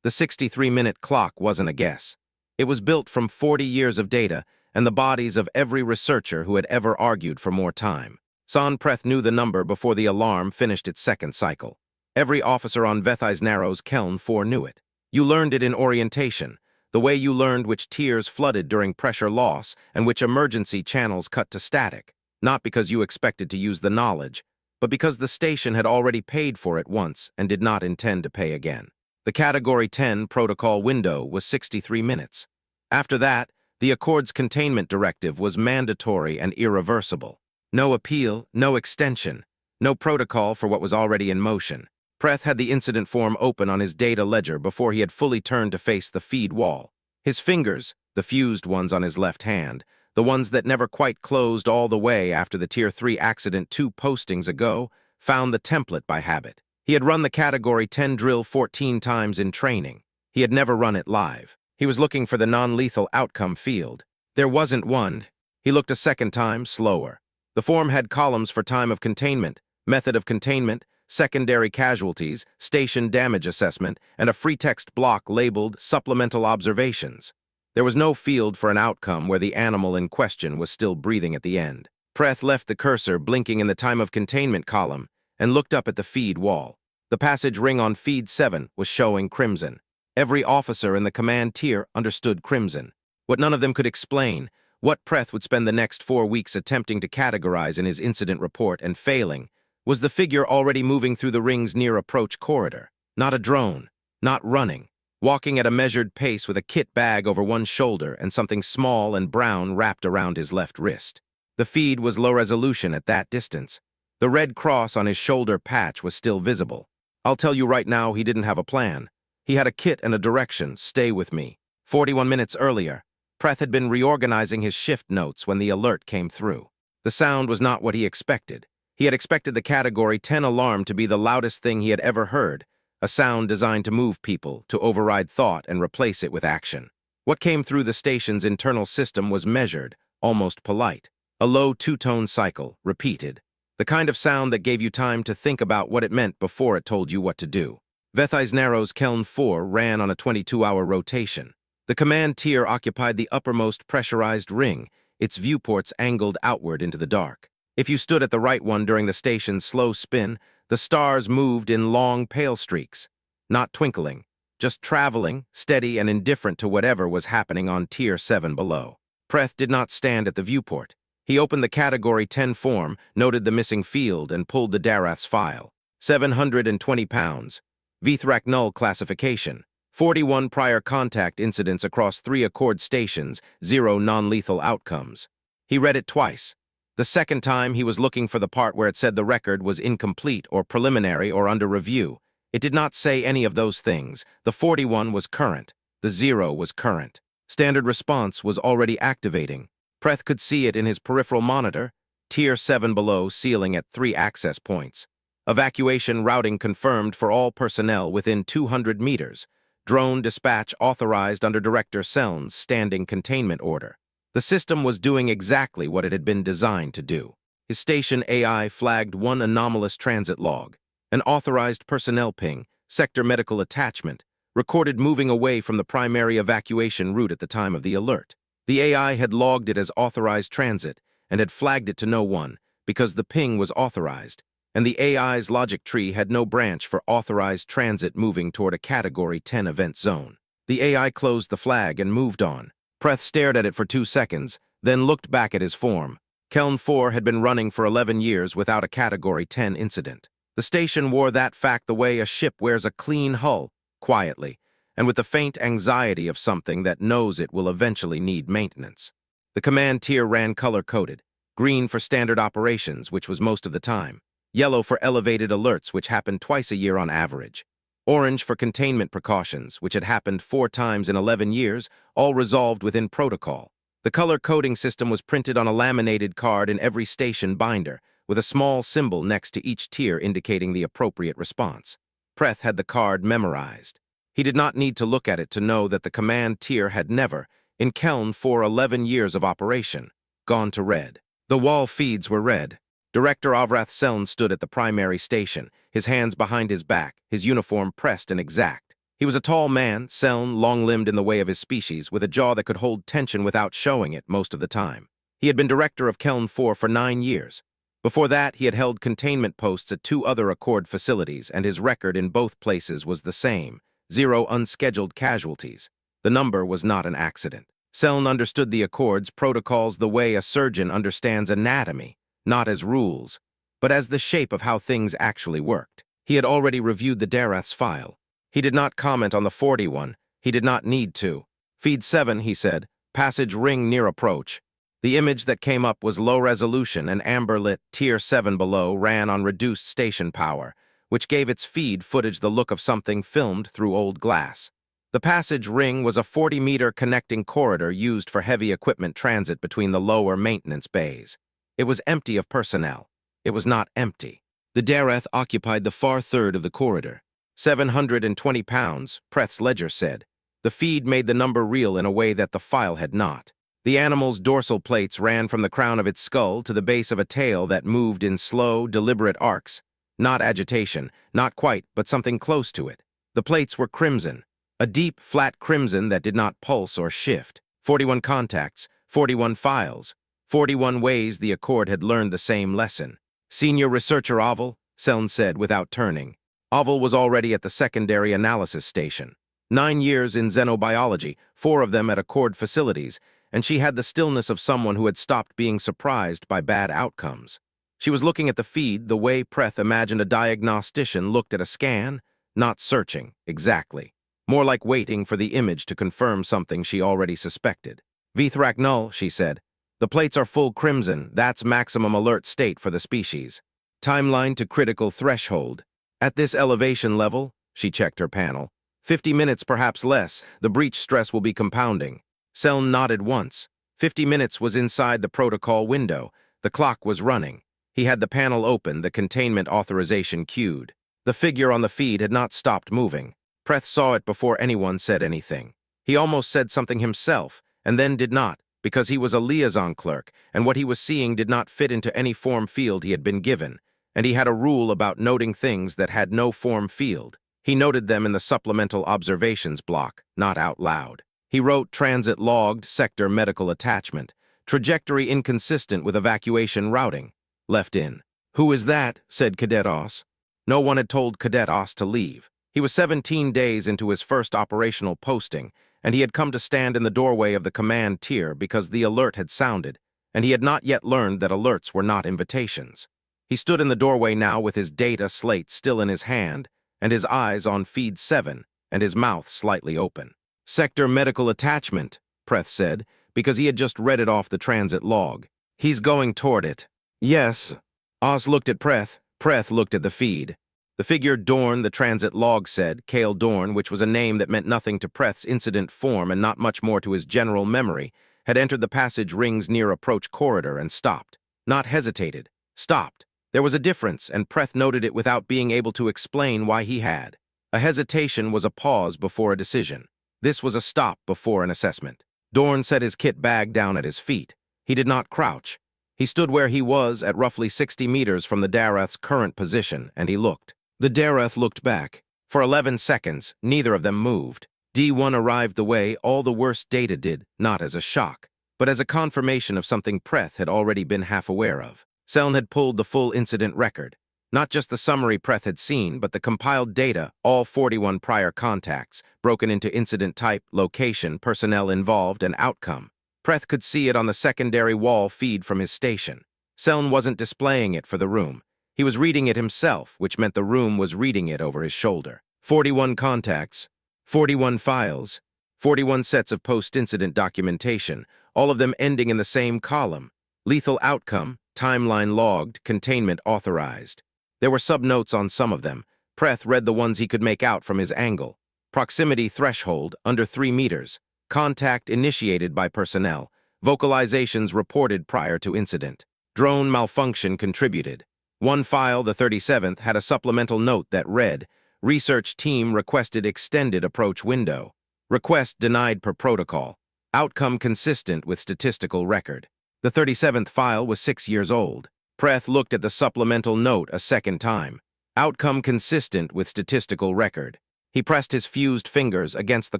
The 63-minute clock wasn't a guess. It was built from 40 years of data and the bodies of every researcher who had ever argued for more time. San Preth knew the number before the alarm finished its second cycle. Every officer on Vethai's Narrows Keln 4 knew it. You learned it in orientation, the way you learned which tiers flooded during pressure loss and which emergency channels cut to static, not because you expected to use the knowledge, but because the station had already paid for it once and did not intend to pay again. The Category 10 protocol window was 63 minutes. After that, the Accord's containment directive was mandatory and irreversible. No appeal, no extension, no protocol for what was already in motion. Preth had the incident form open on his data ledger before he had fully turned to face the feed wall. His fingers, the fused ones on his left hand, the ones that never quite closed all the way after the Tier 3 accident 2 postings ago, found the template by habit. He had run the Category 10 drill 14 times in training. He had never run it live. He was looking for the non-lethal outcome field. There wasn't one. He looked a second time, slower. The form had columns for time of containment, method of containment, secondary casualties, station damage assessment, and a free text block labeled Supplemental Observations. There was no field for an outcome where the animal in question was still breathing at the end. Preth left the cursor blinking in the time of containment column and looked up at the feed wall. The passage ring on feed 7 was showing crimson. Every officer in the command tier understood crimson. What none of them could explain, what Preth would spend the next 4 weeks attempting to categorize in his incident report and failing, was the figure already moving through the ring's near approach corridor. Not a drone, not running, walking at a measured pace with a kit bag over one shoulder and something small and brown wrapped around his left wrist. The feed was low resolution at that distance. The red cross on his shoulder patch was still visible. I'll tell you right now, he didn't have a plan. He had a kit and a direction, stay with me. 41 minutes earlier, Preth had been reorganizing his shift notes when the alert came through. The sound was not what he expected. He had expected the Category 10 alarm to be the loudest thing he had ever heard, a sound designed to move people, to override thought and replace it with action. What came through the station's internal system was measured, almost polite. A low two-tone cycle, repeated. The kind of sound that gave you time to think about what it meant before it told you what to do. Vethai's Narrows Keln 4 ran on a 22-hour rotation. The command tier occupied the uppermost pressurized ring, its viewports angled outward into the dark. If you stood at the right one during the station's slow spin, the stars moved in long, pale streaks, not twinkling, just traveling, steady and indifferent to whatever was happening on Tier 7 below. Preth did not stand at the viewport. He opened the Category 10 form, noted the missing field, and pulled the Darath's file. 720 pounds. Vithrak null classification. 41 prior contact incidents across 3 Accord stations, 0 non-lethal outcomes. He read it twice. The second time, he was looking for the part where it said the record was incomplete or preliminary or under review. It did not say any of those things. The 41 was current. The 0 was current. Standard response was already activating. Preth could see it in his peripheral monitor, Tier 7 below sealing at 3 access points. Evacuation routing confirmed for all personnel within 200 meters. Drone dispatch authorized under Director Seln's standing containment order. The system was doing exactly what it had been designed to do. His station AI flagged one anomalous transit log, an authorized personnel ping, sector medical attachment, recorded moving away from the primary evacuation route at the time of the alert. The AI had logged it as authorized transit and had flagged it to no one because the ping was authorized, and the AI's logic tree had no branch for authorized transit moving toward a Category 10 event zone. The AI closed the flag and moved on. Preth stared at it for 2 seconds, then looked back at his form. Keln 4 had been running for 11 years without a Category 10 incident. The station wore that fact the way a ship wears a clean hull, quietly, and with the faint anxiety of something that knows it will eventually need maintenance. The command tier ran color-coded, green for standard operations, which was most of the time, yellow for elevated alerts, which happened twice a year on average, orange for containment precautions, which had happened 4 times in 11 years, all resolved within protocol. The color coding system was printed on a laminated card in every station binder, with a small symbol next to each tier indicating the appropriate response. Preth had the card memorized. He did not need to look at it to know that the command tier had never, in Keln for 11 years of operation, gone to red. The wall feeds were red. Director Avrath Seln stood at the primary station, his hands behind his back, his uniform pressed and exact. He was a tall man, Seln, long-limbed in the way of his species, with a jaw that could hold tension without showing it most of the time. He had been director of Keln 4 for 9 years. Before that, he had held containment posts at 2 other Accord facilities, and his record in both places was the same: 0 unscheduled casualties. The number was not an accident. Seln understood the Accord's protocols the way a surgeon understands anatomy, not as rules, but as the shape of how things actually worked. He had already reviewed the Darath's file. He did not comment on the 41. He did not need to. Feed 7, he said. Passage ring near approach. The image that came up was low resolution and amber-lit. Tier 7 below ran on reduced station power, which gave its feed footage the look of something filmed through old glass. The passage ring was a 40-meter connecting corridor used for heavy equipment transit between the lower maintenance bays. It was empty of personnel. It was not empty. The Darath occupied the far third of the corridor. 720 pounds, Preth's ledger said. The feed made the number real in a way that the file had not. The animal's dorsal plates ran from the crown of its skull to the base of a tail that moved in slow, deliberate arcs. Not agitation, not quite, but something close to it. The plates were crimson. A deep, flat crimson that did not pulse or shift. 41 contacts, 41 files, 41 ways the Accord had learned the same lesson. Senior researcher Oval, Seln said without turning. Oval was already at the secondary analysis station. 9 years in xenobiology, 4 of them at Accord facilities, and she had the stillness of someone who had stopped being surprised by bad outcomes. She was looking at the feed the way Preth imagined a diagnostician looked at a scan, not searching, exactly. More like waiting for the image to confirm something she already suspected. Vithrak null, she said. The plates are full crimson. That's maximum alert state for the species. Timeline to critical threshold. At this elevation level, she checked her panel. 50 minutes, perhaps less. The breach stress will be compounding. Seln nodded once. 50 minutes was inside the protocol window. The clock was running. He had the panel open, the containment authorization queued. The figure on the feed had not stopped moving. Preth saw it before anyone said anything. He almost said something himself, and then did not, because he was a liaison clerk, and what he was seeing did not fit into any form field he had been given, and he had a rule about noting things that had no form field. He noted them in the supplemental observations block, not out loud. He wrote transit logged, sector medical attachment, trajectory inconsistent with evacuation routing, left in. Who is that? Said Cadet Oss. No one had told Cadet Oss to leave. He was 17 days into his first operational posting, and he had come to stand in the doorway of the command tier because the alert had sounded, and he had not yet learned that alerts were not invitations. He stood in the doorway now with his data slate still in his hand, and his eyes on feed 7, and his mouth slightly open. Sector medical attachment, Preth said, because he had just read it off the transit log. He's going toward it. Yes. Oz looked at Preth. Preth looked at the feed. The figure Dorn, the transit log said, Kale Dorn, which was a name that meant nothing to Preth's incident form and not much more to his general memory, had entered the passage ring's near approach corridor and stopped. Not hesitated. Stopped. There was a difference, and Preth noted it without being able to explain why he had. A hesitation was a pause before a decision. This was a stop before an assessment. Dorn set his kit bag down at his feet. He did not crouch. He stood where he was at roughly 60 meters from the Darath's current position, and he looked. The Darath looked back. For 11 seconds, neither of them moved. D1 arrived the way all the worst data did, not as a shock, but as a confirmation of something Preth had already been half aware of. Seln had pulled the full incident record. Not just the summary Preth had seen, but the compiled data, all 41 prior contacts, broken into incident type, location, personnel involved, and outcome. Preth could see it on the secondary wall feed from his station. Seln wasn't displaying it for the room. He was reading it himself, which meant the room was reading it over his shoulder. 41 contacts, 41 files, 41 sets of post-incident documentation, all of them ending in the same column. Lethal outcome, timeline logged, containment authorized. There were subnotes on some of them. Preth read the ones he could make out from his angle. Proximity threshold, under 3 meters. Contact initiated by personnel. Vocalizations reported prior to incident. Drone malfunction contributed. One file, the 37th, had a supplemental note that read, Research team requested extended approach window. Request denied per protocol. Outcome consistent with statistical record. The 37th file was 6 years old. Preth looked at the supplemental note a second time. Outcome consistent with statistical record. He pressed his fused fingers against the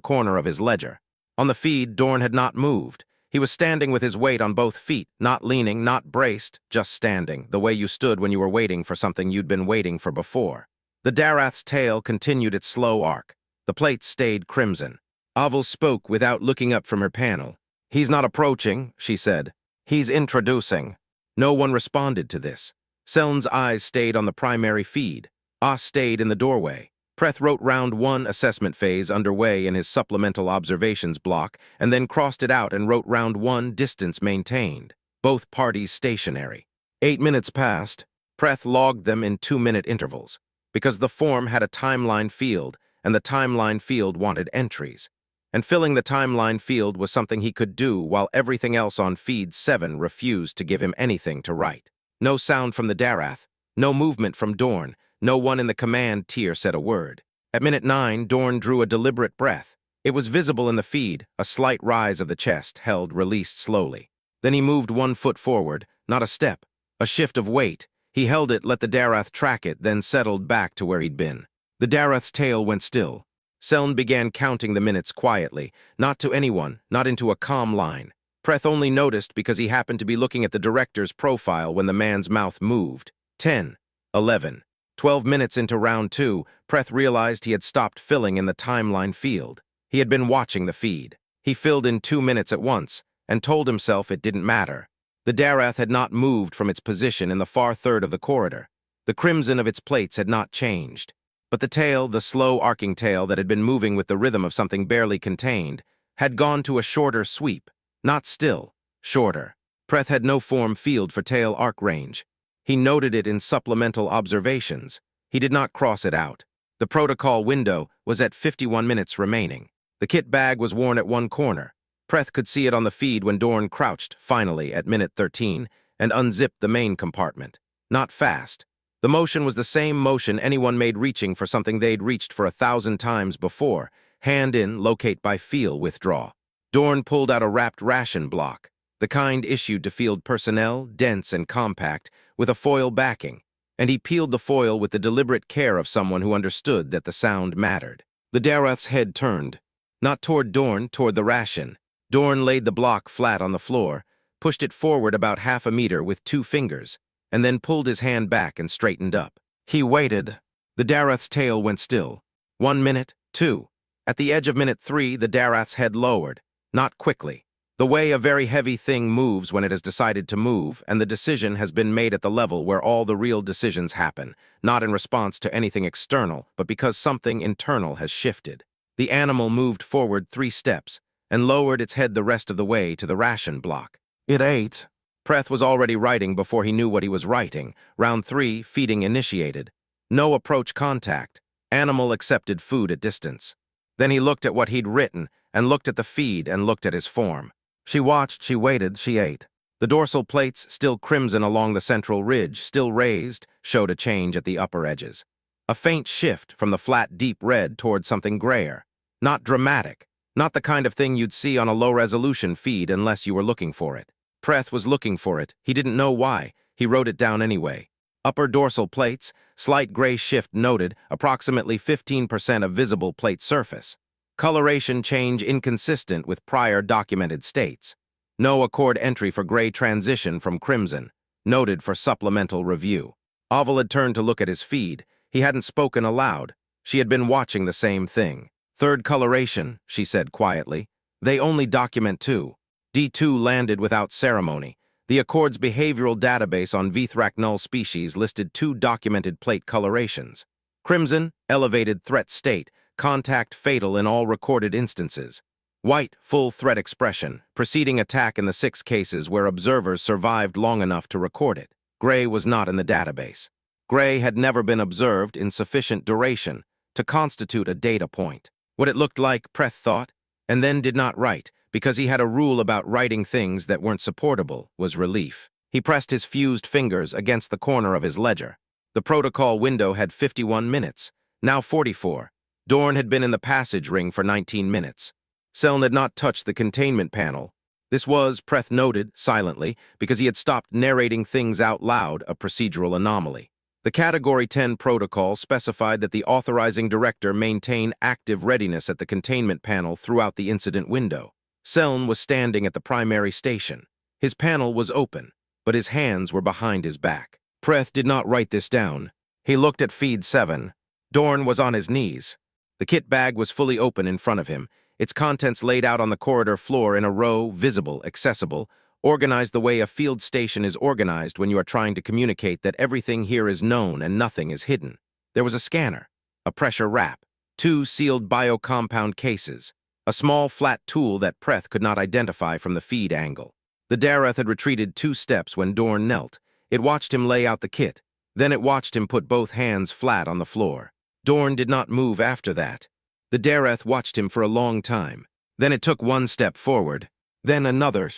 corner of his ledger. On the feed, Dorn had not moved. He was standing with his weight on both feet, not leaning, not braced, just standing, the way you stood when you were waiting for something you'd been waiting for before. The Darath's tail continued its slow arc. The plates stayed crimson. Oval spoke without looking up from her panel. "He's not approaching," she said. "He's introducing." No one responded to this. Seln's eyes stayed on the primary feed. Oss stayed in the doorway. Preth wrote round 1 assessment phase underway in his supplemental observations block, and then crossed it out and wrote round 1 distance maintained. Both parties stationary. 8 minutes passed. Preth logged them in 2-minute intervals, because the form had a timeline field, and the timeline field wanted entries. And filling the timeline field was something he could do while everything else on feed 7 refused to give him anything to write. No sound from the Darath, no movement from Dorn. No one in the command tier said a word. At minute 9, Dorn drew a deliberate breath. It was visible in the feed, a slight rise of the chest, held, released slowly. Then he moved 1 foot forward, not a step, a shift of weight. He held it, let the Darath track it, then settled back to where he'd been. The Darath's tail went still. Seln began counting the minutes quietly, not to anyone, not into a calm line. Preth only noticed because he happened to be looking at the director's profile when the man's mouth moved. 10, 11. 12 minutes into round 2, Preth realized he had stopped filling in the timeline field. He had been watching the feed. He filled in 2 minutes at once, and told himself it didn't matter. The Darath had not moved from its position in the far third of the corridor. The crimson of its plates had not changed. But the tail, the slow arcing tail that had been moving with the rhythm of something barely contained, had gone to a shorter sweep. Not still, shorter. Preth had no form field for tail arc range. He noted it in supplemental observations. He did not cross it out. The protocol window was at 51 minutes remaining. The kit bag was worn at one corner. Preth could see it on the feed when Dorn crouched, finally, at minute 13, and unzipped the main compartment. Not fast. The motion was the same motion anyone made reaching for something they'd reached for 1,000 times before. Hand in, locate by feel, withdraw. Dorn pulled out a wrapped ration block, the kind issued to field personnel, dense and compact, with a foil backing, and he peeled the foil with the deliberate care of someone who understood that the sound mattered. The Darath's head turned, not toward Dorn, toward the ration. Dorn laid the block flat on the floor, pushed it forward about 1/2 meter with 2 fingers, and then pulled his hand back and straightened up. He waited. The Darath's tail went still. 1 minute, 2. At the edge of minute 3, the Darath's head lowered, not quickly. The way a very heavy thing moves when it has decided to move, and the decision has been made at the level where all the real decisions happen, not in response to anything external, but because something internal has shifted. The animal moved forward 3 steps, and lowered its head the rest of the way to the ration block. It ate. Preth was already writing before he knew what he was writing. Round 3, feeding initiated. No approach contact. Animal accepted food at distance. Then he looked at what he'd written, and looked at the feed, and looked at his form. She watched, she waited, she ate. The dorsal plates, still crimson along the central ridge, still raised, showed a change at the upper edges. A faint shift from the flat, deep red toward something grayer. Not dramatic, not the kind of thing you'd see on a low-resolution feed unless you were looking for it. Preth was looking for it. He didn't know why. He wrote it down anyway. Upper dorsal plates, slight gray shift noted, approximately 15% of visible plate surface. Coloration change inconsistent with prior documented states. No accord entry for gray transition from crimson, noted for supplemental review. Oval had turned to look at his feed. He hadn't spoken aloud. She had been watching the same thing. Third coloration, she said quietly. They only document 2. D2 landed without ceremony. The Accord's behavioral database on Vithrak null species listed 2 documented plate colorations. Crimson, elevated threat state, contact fatal in all recorded instances. White, full threat expression, preceding attack in the 6 cases where observers survived long enough to record it. Gray was not in the database. Gray had never been observed in sufficient duration to constitute a data point. What it looked like, Preth thought, and then did not write, because he had a rule about writing things that weren't supportable, was relief. He pressed his fused fingers against the corner of his ledger. The protocol window had 51 minutes, now 44. Dorn had been in the passage ring for 19 minutes. Seln had not touched the containment panel. This was, Preth noted, silently, because he had stopped narrating things out loud, a procedural anomaly. The Category 10 protocol specified that the authorizing director maintain active readiness at the containment panel throughout the incident window. Seln was standing at the primary station. His panel was open, but his hands were behind his back. Preth did not write this down. He looked at Feed 7. Dorn was on his knees. The kit bag was fully open in front of him, its contents laid out on the corridor floor in a row, visible, accessible, organized the way a field station is organized when you are trying to communicate that everything here is known and nothing is hidden. There was a scanner, a pressure wrap, 2 sealed biocompound cases, a small flat tool that Preth could not identify from the feed angle. The Dareth had retreated 2 steps when Dorn knelt. It watched him lay out the kit. Then it watched him put both hands flat on the floor. Dorn did not move after that. The Dareth watched him for a long time. Then it took 1 step forward, then another.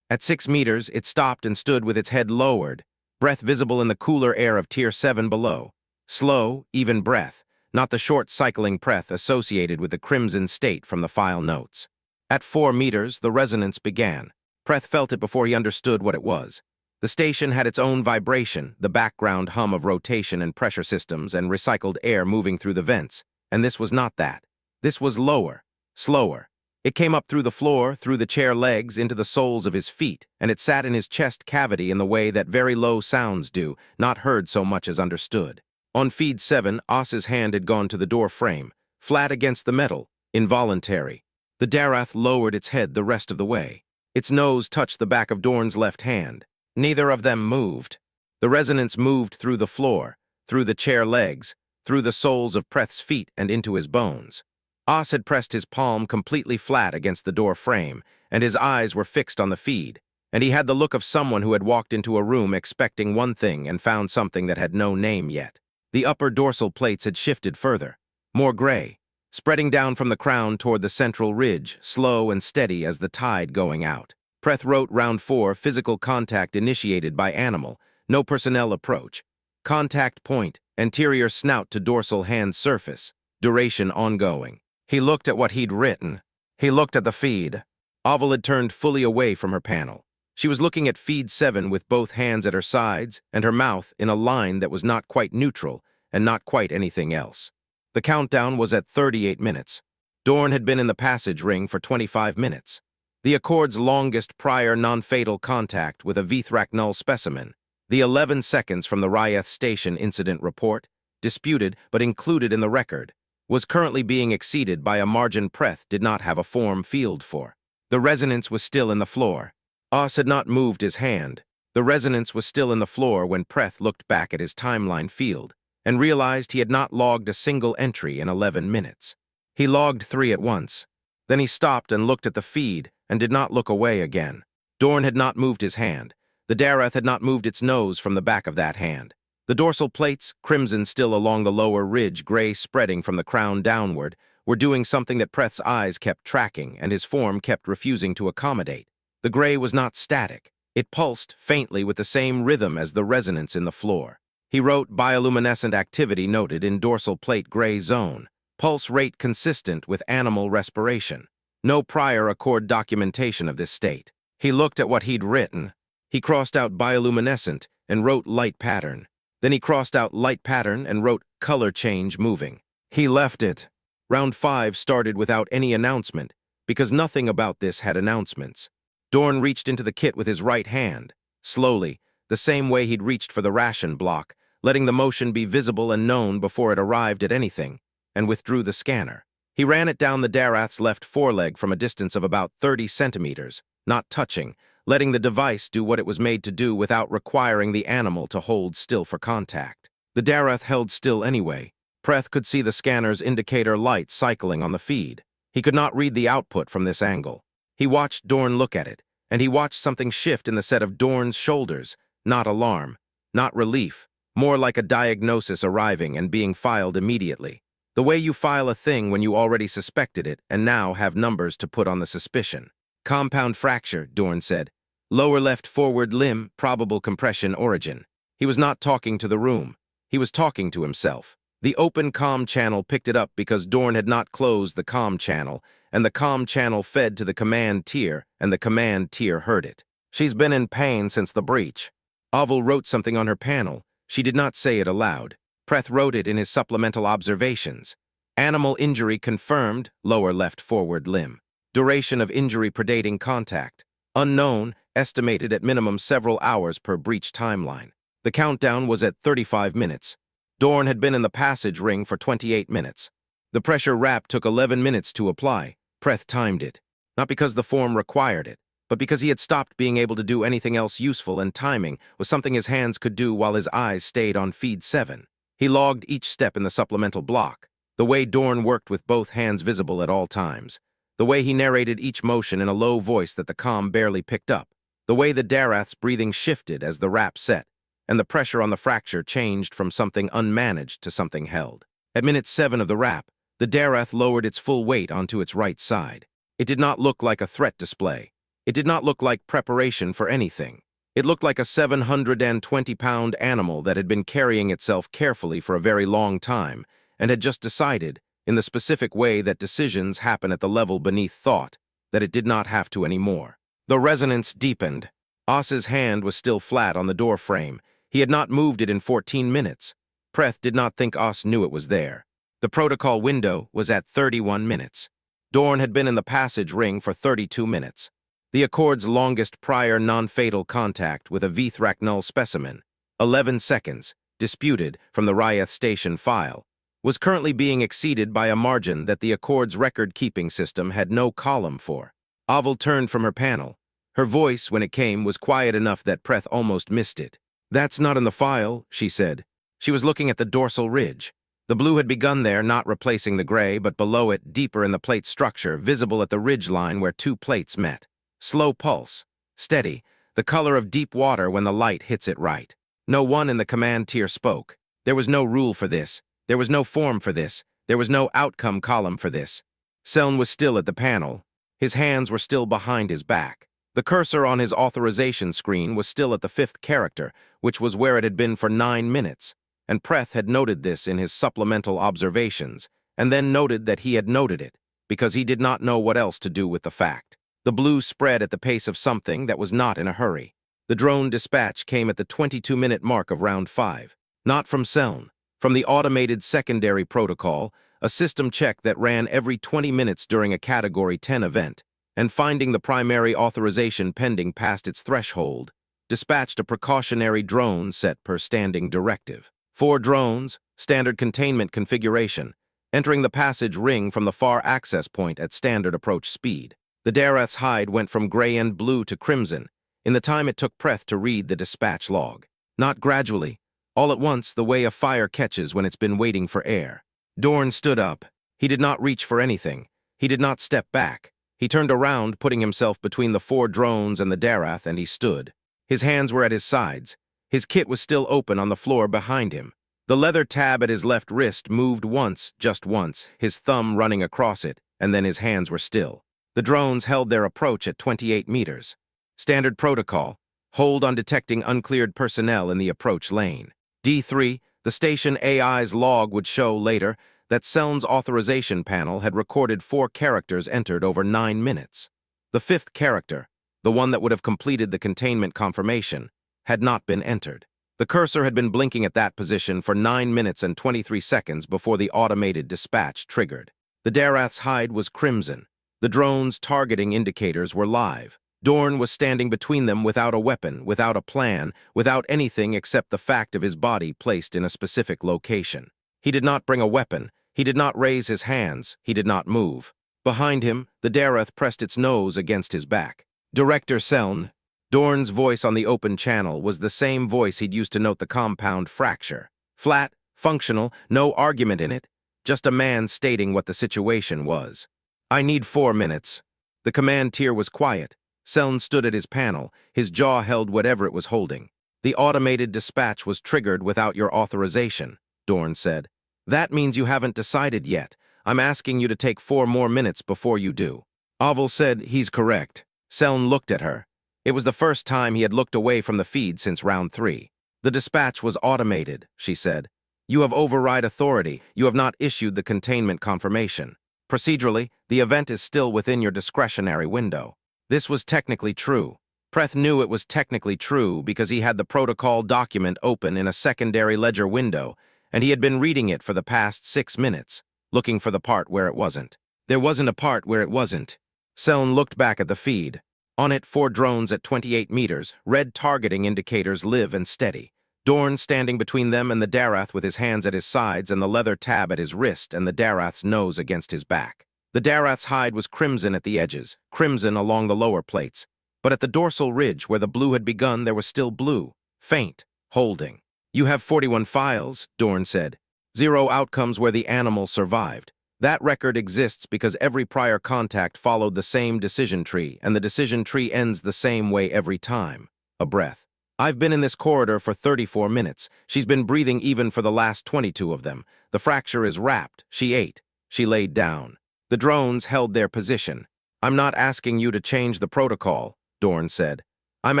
At 6 meters, it stopped and stood with its head lowered, breath visible in the cooler air of Tier 7 below. Slow, even breath, not the short cycling breath associated with the Crimson State from the file notes. At 4 meters, the resonance began. Preth felt it before he understood what it was. The station had its own vibration, the background hum of rotation and pressure systems and recycled air moving through the vents, and this was not that. This was lower, slower. It came up through the floor, through the chair legs, into the soles of his feet, and it sat in his chest cavity in the way that very low sounds do, not heard so much as understood. On Feed 7, Os's hand had gone to the door frame, flat against the metal, involuntary. The Dareth lowered its head the rest of the way. Its nose touched the back of Dorn's left hand. Neither of them moved. The resonance moved through the floor, through the chair legs, through the soles of Preth's feet and into his bones. Os had pressed his palm completely flat against the door frame, and his eyes were fixed on the feed, and he had the look of someone who had walked into a room expecting one thing and found something that had no name yet. The upper dorsal plates had shifted further, more gray, spreading down from the crown toward the central ridge, slow and steady as the tide going out. Preth wrote Round 4, physical contact initiated by animal, no personnel approach. Contact point, anterior snout to dorsal hand surface, duration ongoing. He looked at what he'd written. He looked at the feed. Oval had turned fully away from her panel. She was looking at Feed 7 with both hands at her sides and her mouth in a line that was not quite neutral and not quite anything else. The countdown was at 38 minutes. Dorn had been in the passage ring for 25 minutes. The Accord's longest prior non-fatal contact with a Vithrak null specimen, the 11 seconds from the Ryeth Station incident report, disputed but included in the record, was currently being exceeded by a margin Preth did not have a form field for. The resonance was still in the floor. Os had not moved his hand. The resonance was still in the floor when Preth looked back at his timeline field and realized he had not logged a single entry in 11 minutes. He logged 3 at once. Then he stopped and looked at the feed and did not look away again. Dorn had not moved his hand. The Dareth had not moved its nose from the back of that hand. The dorsal plates, crimson still along the lower ridge, gray spreading from the crown downward, were doing something that Preth's eyes kept tracking and his form kept refusing to accommodate. The gray was not static. It pulsed faintly with the same rhythm as the resonance in the floor. He wrote bioluminescent activity noted in dorsal plate gray zone. Pulse rate consistent with animal respiration. No prior Accord documentation of this state. He looked at what he'd written. He crossed out bioluminescent and wrote light pattern. Then he crossed out light pattern and wrote color change moving. He left it. Round 5 started without any announcement, because nothing about this had announcements. Dorn reached into the kit with his right hand, slowly, the same way he'd reached for the ration block, letting the motion be visible and known before it arrived at anything, and withdrew the scanner. He ran it down the Dareth's left foreleg from a distance of about 30 centimeters, not touching, letting the device do what it was made to do without requiring the animal to hold still for contact. The Dareth held still anyway. Preth could see the scanner's indicator light cycling on the feed. He could not read the output from this angle. He watched Dorn look at it, and he watched something shift in the set of Dorn's shoulders, not alarm, not relief, more like a diagnosis arriving and being filed immediately. The way you file a thing when you already suspected it and now have numbers to put on the suspicion. Compound fracture, Dorn said. Lower left forward limb, probable compression origin. He was not talking to the room. He was talking to himself. The open comm channel picked it up because Dorn had not closed the comm channel, and the comm channel fed to the command tier, and the command tier heard it. She's been in pain since the breach. Oval wrote something on her panel. She did not say it aloud. Preth wrote it in his supplemental observations. Animal injury confirmed, lower left forward limb. Duration of injury predating contact. Unknown, estimated at minimum several hours per breach timeline. The countdown was at 35 minutes. Dorn had been in the passage ring for 28 minutes. The pressure wrap took 11 minutes to apply. Preth timed it. Not because the form required it, but because he had stopped being able to do anything else useful, and timing was something his hands could do while his eyes stayed on feed 7. He logged each step in the supplemental block. The way Dorn worked with both hands visible at all times. The way he narrated each motion in a low voice that the comm barely picked up. The way the Darath's breathing shifted as the wrap set, and the pressure on the fracture changed from something unmanaged to something held. At minute 7 of the wrap, the Darath lowered its full weight onto its right side. It did not look like a threat display. It did not look like preparation for anything. It looked like a 720-pound animal that had been carrying itself carefully for a very long time and had just decided, in the specific way that decisions happen at the level beneath thought, that it did not have to anymore. The resonance deepened. Os's hand was still flat on the door frame. He had not moved it in 14 minutes. Preth did not think Os knew it was there. The protocol window was at 31 minutes. Dorn had been in the passage ring for 32 minutes. The Accord's longest prior non-fatal contact with a Vithrak null specimen, 11 seconds, disputed from the Ryath station file, was currently being exceeded by a margin that the Accord's record-keeping system had no column for. Oval turned from her panel. Her voice, when it came, was quiet enough that Preth almost missed it. "That's not in the file," she said. She was looking at the dorsal ridge. The blue had begun there, not replacing the gray, but below it, deeper in the plate structure, visible at the ridge line where two plates met. Slow pulse. Steady. The color of deep water when the light hits it right. No one in the command tier spoke. There was no rule for this. There was no form for this. There was no outcome column for this. Seln was still at the panel. His hands were still behind his back. The cursor on his authorization screen was still at the 5th character, which was where it had been for 9 minutes, and Preth had noted this in his supplemental observations, and then noted that he had noted it, because he did not know what else to do with the fact. The blue spread at the pace of something that was not in a hurry. The drone dispatch came at the 22-minute mark of round 5. Not from Seln, from the automated secondary protocol, a system check that ran every 20 minutes during a Category 10 event, and finding the primary authorization pending past its threshold, dispatched a precautionary drone set per standing directive. 4 drones, standard containment configuration, entering the passage ring from the far access point at standard approach speed. The Darath's hide went from gray and blue to crimson in the time it took Preth to read the dispatch log. Not gradually, all at once, the way a fire catches when it's been waiting for air. Dorn stood up. He did not reach for anything. He did not step back. He turned around, putting himself between the 4 drones and the Darath, and he stood. His hands were at his sides. His kit was still open on the floor behind him. The leather tab at his left wrist moved once, just once, his thumb running across it, and then his hands were still. The drones held their approach at 28 meters. Standard protocol: hold on detecting uncleared personnel in the approach lane. D3, the station AI's log would show later that Seln's authorization panel had recorded 4 characters entered over 9 minutes. The 5th character, the one that would have completed the containment confirmation, had not been entered. The cursor had been blinking at that position for 9 minutes and 23 seconds before the automated dispatch triggered. The Darath's hide was crimson. The drone's targeting indicators were live. Dorn was standing between them without a weapon, without a plan, without anything except the fact of his body placed in a specific location. He did not bring a weapon. He did not raise his hands. He did not move. Behind him, the Darath pressed its nose against his back. "Director Seln." Dorn's voice on the open channel was the same voice he'd used to note the compound fracture. Flat, functional, no argument in it, just a man stating what the situation was. "I need 4 minutes." The command tier was quiet. Seln stood at his panel, his jaw held whatever it was holding. "The automated dispatch was triggered without your authorization," Dorn said. "That means you haven't decided yet. I'm asking you to take 4 more minutes before you do." Oval said, "He's correct." Seln looked at her. It was the first time he had looked away from the feed since round 3. "The dispatch was automated," she said. "You have override authority. You have not issued the containment confirmation. Procedurally, the event is still within your discretionary window." This was technically true. Preth knew it was technically true because he had the protocol document open in a secondary ledger window, and he had been reading it for the past 6 minutes, looking for the part where it wasn't. There wasn't a part where it wasn't. Seln looked back at the feed. On it, 4 drones at 28 meters, red targeting indicators live and steady. Dorn standing between them and the Darath with his hands at his sides and the leather tab at his wrist and the Darath's nose against his back. The Darath's hide was crimson at the edges, crimson along the lower plates. But at the dorsal ridge where the blue had begun, there was still blue, faint, holding. "You have 41 files," Dorn said. "0 outcomes where the animal survived. That record exists because every prior contact followed the same decision tree, and the decision tree ends the same way every time." A breath. "I've been in this corridor for 34 minutes. She's been breathing even for the last 22 of them. The fracture is wrapped. She ate. She laid down." The drones held their position. "I'm not asking you to change the protocol," Dorn said. "I'm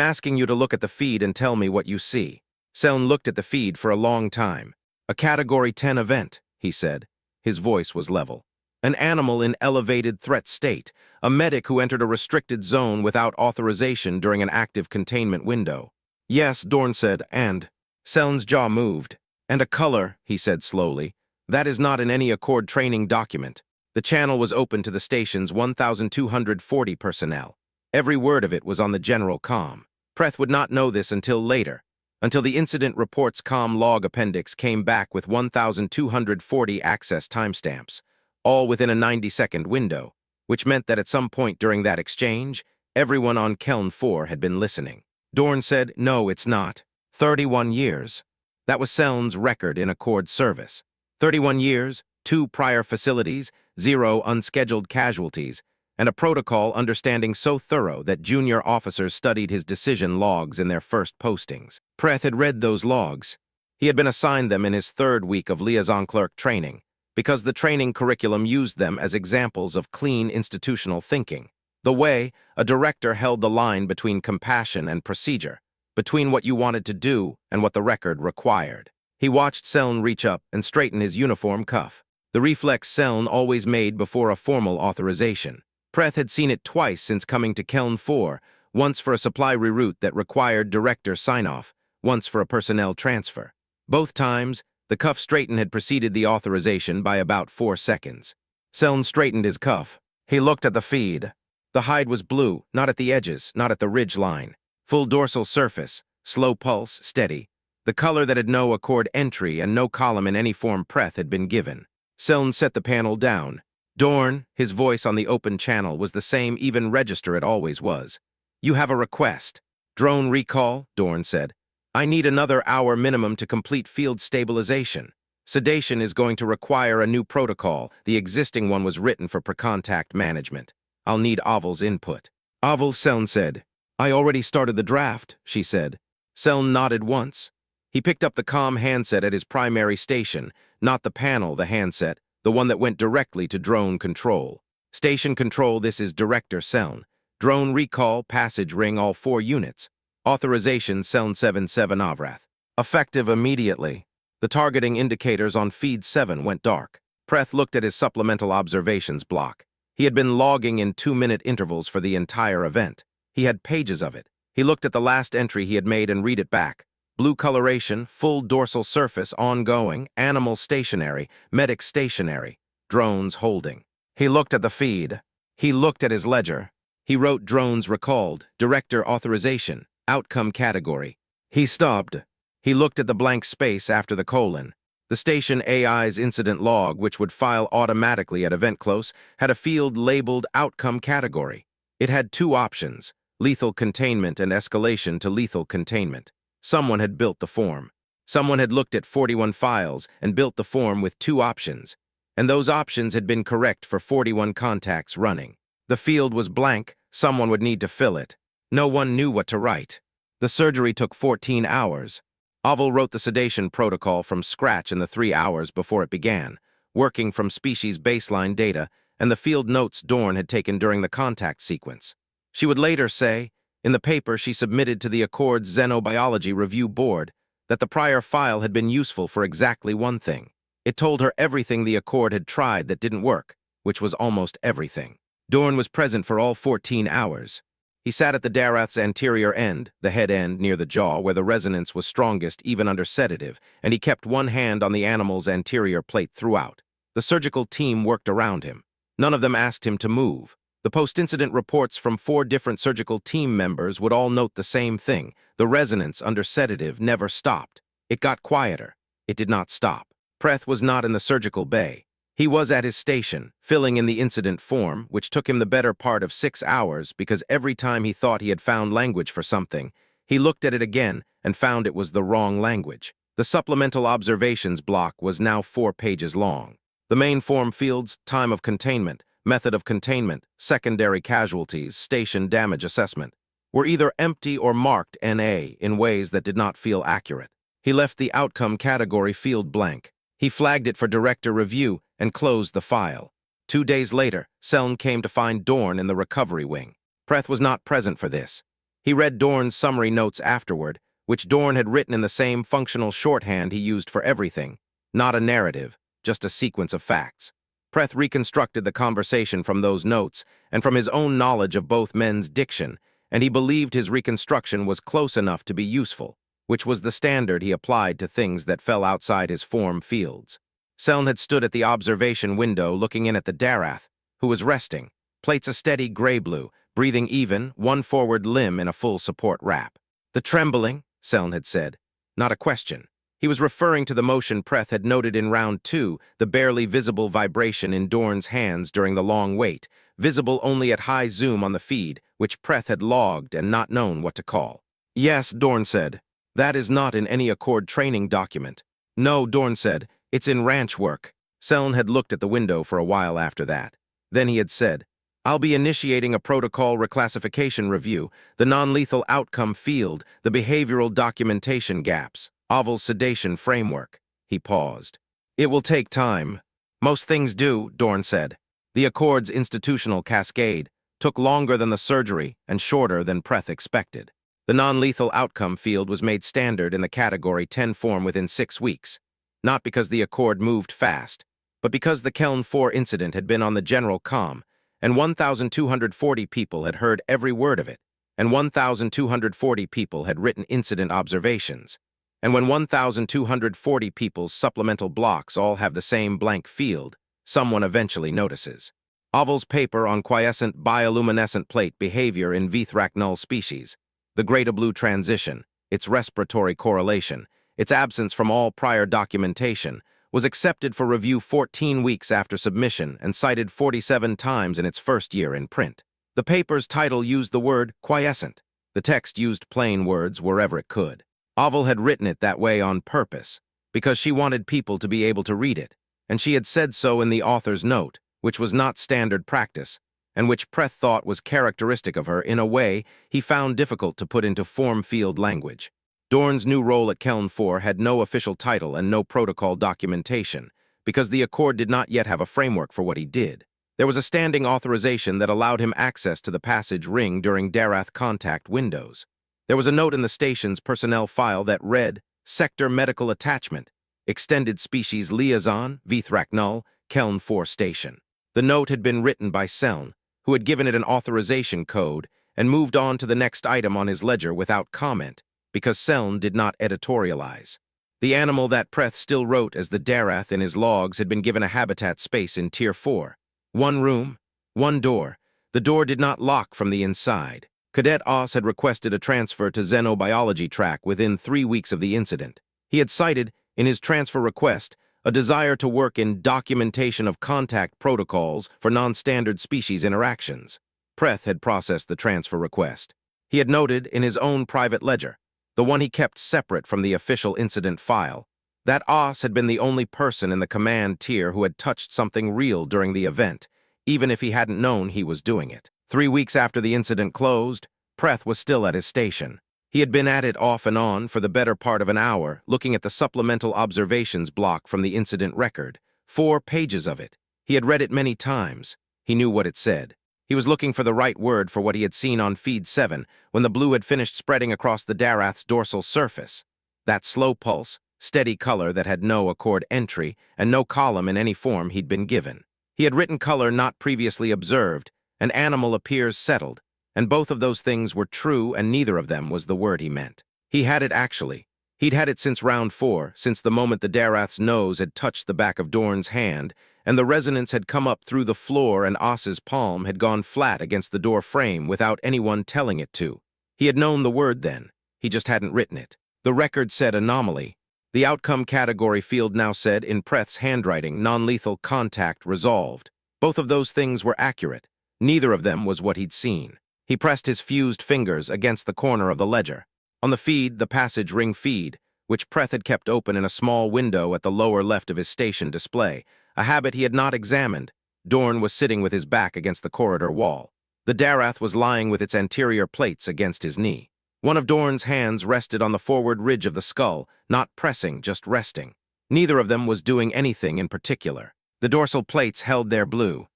asking you to look at the feed and tell me what you see." Seln looked at the feed for a long time. "A Category 10 event," he said. His voice was level. "An animal in elevated threat state, a medic who entered a restricted zone without authorization during an active containment window." "Yes," Dorn said, "and..." Seln's jaw moved. "And a color," he said slowly. "That is not in any Accord training document." The channel was open to the station's 1,240 personnel. Every word of it was on the general comm. Preth would not know this until later, until the incident report's comm log appendix came back with 1,240 access timestamps, all within a 90-second window, which meant that at some point during that exchange, everyone on Keln 4 had been listening. Dorn said, "No, it's not. 31 years. That was Seln's record in Accord service. 31 years, 2 prior facilities, 0 unscheduled casualties, and a protocol understanding so thorough that junior officers studied his decision logs in their first postings." Preth had read those logs. He had been assigned them in his 3rd week of liaison clerk training, because the training curriculum used them as examples of clean institutional thinking. The way a director held the line between compassion and procedure, between what you wanted to do and what the record required. He watched Seln reach up and straighten his uniform cuff, the reflex Seln always made before a formal authorization. Preth had seen it twice since coming to Keln 4, once for a supply reroute that required director sign-off, once for a personnel transfer. Both times, the cuff straighten had preceded the authorization by about 4 seconds. Seln straightened his cuff. He looked at the feed. The hide was blue, not at the edges, not at the ridge line. Full dorsal surface, slow pulse, steady. The color that had no Accord entry and no column in any form Preth had been given. Seln set the panel down. "Dorn," his voice on the open channel was the same even register it always was. "You have a request." "Drone recall," Dorn said. "I need another hour minimum to complete field stabilization. Sedation is going to require a new protocol. The existing one was written for per-contact management. I'll need Oval's input." "Oval," Seln said. "I already started the draft," she said. Seln nodded once. He picked up the comm handset at his primary station, not the panel, the handset, the one that went directly to drone control. "Station control, this is Director Seln. Drone recall, passage ring all 4 units. Authorization Seln 77 Avrath. Effective immediately." The targeting indicators on feed 7 went dark. Preth looked at his supplemental observations block. He had been logging in 2-minute intervals for the entire event. He had pages of it. He looked at the last entry he had made and read it back. Blue coloration, full dorsal surface, ongoing, animal stationary, medic stationary, drones holding. He looked at the feed. He looked at his ledger. He wrote drones recalled, director authorization, outcome category. He stopped. He looked at the blank space after the colon. The station AI's incident log, which would file automatically at event close, had a field labeled outcome category. It had 2 options, lethal containment and escalation to lethal containment. Someone had built the form. Someone had looked at 41 files and built the form with 2 options, and those options had been correct for 41 contacts running. The field was blank. Someone would need to fill it. No one knew what to write. The surgery took 14 hours. Oval wrote the sedation protocol from scratch in the 3 hours before it began, working from species baseline data and the field notes Dorn had taken during the contact sequence. She would later say, in the paper she submitted to the Accord's Xenobiology Review Board, that the prior file had been useful for exactly one thing. It told her everything the Accord had tried that didn't work, which was almost everything. Dorn was present for all 14 hours. He sat at the Darath's anterior end, the head end near the jaw, where the resonance was strongest even under sedative, and he kept one hand on the animal's anterior plate throughout. The surgical team worked around him. None of them asked him to move. The post-incident reports from 4 different surgical team members would all note the same thing. The resonance under sedative never stopped. It got quieter. It did not stop. Preth was not in the surgical bay. He was at his station, filling in the incident form, which took him the better part of 6 hours because every time he thought he had found language for something, he looked at it again and found it was the wrong language. The supplemental observations block was now 4 pages long. The main form fields, time of containment, method of containment, secondary casualties, station damage assessment, were either empty or marked NA in ways that did not feel accurate. He left the outcome category field blank. He flagged it for director review and closed the file. 2 days later, Seln came to find Dorn in the recovery wing. Preth was not present for this. He read Dorn's summary notes afterward, which Dorn had written in the same functional shorthand he used for everything. Not a narrative, just a sequence of facts. Preth reconstructed the conversation from those notes and from his own knowledge of both men's diction, and he believed his reconstruction was close enough to be useful, which was the standard he applied to things that fell outside his form fields. Seln had stood at the observation window looking in at the Darath, who was resting, plates a steady gray-blue, breathing even, one forward limb in a full support wrap. The trembling, Seln had said. Not a question. He was referring to the motion Preth had noted in round 2, the barely visible vibration in Dorn's hands during the long wait, visible only at high zoom on the feed, which Preth had logged and not known what to call. Yes, Dorn said. That is not in any Accord training document. No, Dorn said. It's in ranch work. Seln had looked at the window for a while after that. Then he had said, I'll be initiating a protocol reclassification review, the non-lethal outcome field, the behavioral documentation gaps, Oval's sedation framework. He paused. It will take time. Most things do, Dorn said. The Accord's institutional cascade took longer than the surgery and shorter than Preth expected. The non-lethal outcome field was made standard in the Category 10 form within 6 weeks, not because the Accord moved fast, but because the Keln 4 incident had been on the general comm, and 1,240 people had heard every word of it, and 1,240 people had written incident observations. And when 1,240 people's supplemental blocks all have the same blank field, someone eventually notices. Oval's paper on quiescent bioluminescent plate behavior in Vithracnull species, the gray-to-blue transition, its respiratory correlation, its absence from all prior documentation, was accepted for review 14 weeks after submission and cited 47 times in its first year in print. The paper's title used the word quiescent. The text used plain words wherever it could. Oval had written it that way on purpose, because she wanted people to be able to read it, and she had said so in the author's note, which was not standard practice, and which Preth thought was characteristic of her in a way he found difficult to put into form field language. Dorn's new role at Keln 4 had no official title and no protocol documentation, because the Accord did not yet have a framework for what he did. There was a standing authorization that allowed him access to the passage ring during Darath contact windows. There was a note in the station's personnel file that read, Sector Medical Attachment, Extended Species Liaison, Vithracnull, Keln 4 Station. The note had been written by Seln, who had given it an authorization code and moved on to the next item on his ledger without comment, because Seln did not editorialize. The animal that Preth still wrote as the Darath in his logs had been given a habitat space in Tier 4. 1 room, 1 door. The door did not lock from the inside. Cadet Oss had requested a transfer to xenobiology track within 3 weeks of the incident. He had cited, in his transfer request, a desire to work in documentation of contact protocols for non-standard species interactions. Preth had processed the transfer request. He had noted in his own private ledger, the one he kept separate from the official incident file, that Oss had been the only person in the command tier who had touched something real during the event, even if he hadn't known he was doing it. 3 weeks after the incident closed, Preth was still at his station. He had been at it off and on for the better part of an hour, looking at the supplemental observations block from the incident record. 4 pages of it. He had read it many times. He knew what it said. He was looking for the right word for what he had seen on Feed 7 when the blue had finished spreading across the Darath's dorsal surface. That slow pulse, steady color that had no Accord entry and no column in any form he'd been given. He had written color not previously observed, and animal appears settled, And both of those things were true, and neither of them was the word he meant. He had it actually. He'd had it since round 4, since the moment the Darath's nose had touched the back of Dorn's hand, and the resonance had come up through the floor and Os's palm had gone flat against the door frame without anyone telling it to. He had known the word then. He just hadn't written it. The record said anomaly. The outcome category field now said, in Preth's handwriting, non-lethal contact resolved. Both of those things were accurate. Neither of them was what he'd seen. He pressed his fused fingers against the corner of the ledger. On the feed, the passage ring feed, which Preth had kept open in a small window at the lower left of his station display, a habit he had not examined. Dorn was sitting with his back against the corridor wall. The Darath was lying with its anterior plates against his knee. One of Dorn's hands rested on the forward ridge of the skull, not pressing, just resting. Neither of them was doing anything in particular. The dorsal plates held their blue.